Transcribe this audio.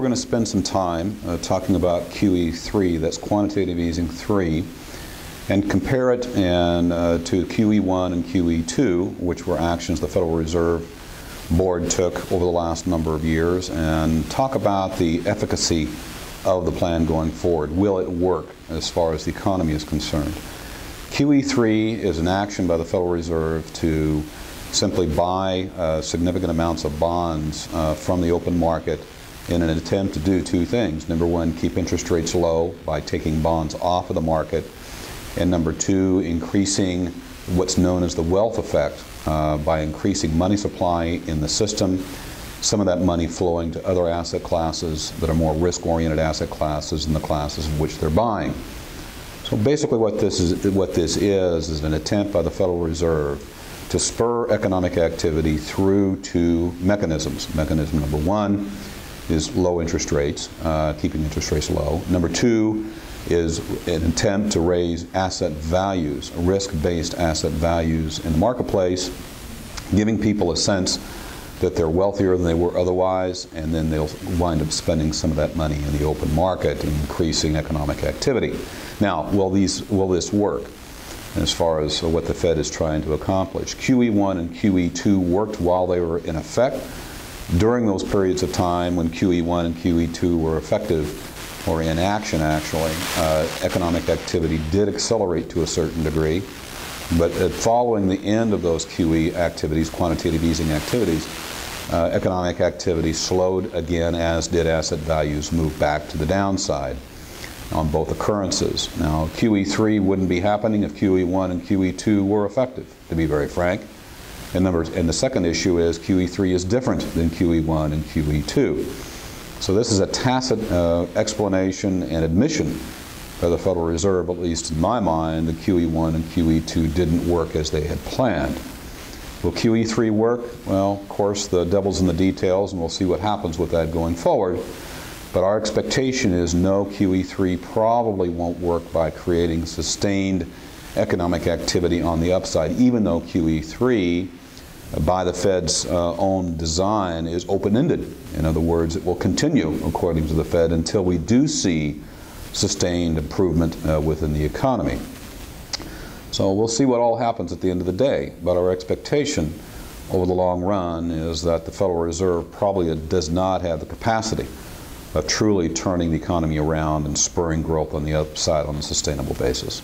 We're going to spend some time talking about QE3, that's quantitative easing 3, and compare it to QE1 and QE2, which were actions the Federal Reserve Board took over the last number of years, and talk about the efficacy of the plan going forward. Will it work as far as the economy is concerned? QE3 is an action by the Federal Reserve to simply buy significant amounts of bonds from the open market in an attempt to do two things. Number one, keep interest rates low by taking bonds off of the market. And number two, increasing what's known as the wealth effect by increasing money supply in the system, some of that money flowing to other asset classes that are more risk-oriented asset classes than the classes of which they're buying. So basically what this is an attempt by the Federal Reserve to spur economic activity through two mechanisms. Mechanism number one is low interest rates, keeping interest rates low. Number two is an attempt to raise asset values, risk-based asset values in the marketplace, giving people a sense that they're wealthier than they were otherwise, and then they'll wind up spending some of that money in the open market, increasing economic activity. Now, will this work as far as what the Fed is trying to accomplish? QE1 and QE2 worked while they were in effect. During those periods of time when QE1 and QE2 were effective, or in action actually, economic activity did accelerate to a certain degree. But following the end of those QE activities, quantitative easing activities, economic activity slowed again, as did asset values move back to the downside on both occurrences. Now, QE3 wouldn't be happening if QE1 and QE2 were effective, to be very frank. And the second issue is QE3 is different than QE1 and QE2. So this is a tacit explanation and admission by the Federal Reserve, at least in my mind, that QE1 and QE2 didn't work as they had planned. Will QE3 work? Well, of course, the devil's in the details, and we'll see what happens with that going forward. But our expectation is no, QE3 probably won't work by creating sustained economic activity on the upside, even though QE3, by the Fed's own design, is open-ended. In other words, it will continue, according to the Fed, until we do see sustained improvement within the economy. So we'll see what all happens at the end of the day. But our expectation over the long run is that the Federal Reserve probably does not have the capacity of truly turning the economy around and spurring growth on the upside on a sustainable basis.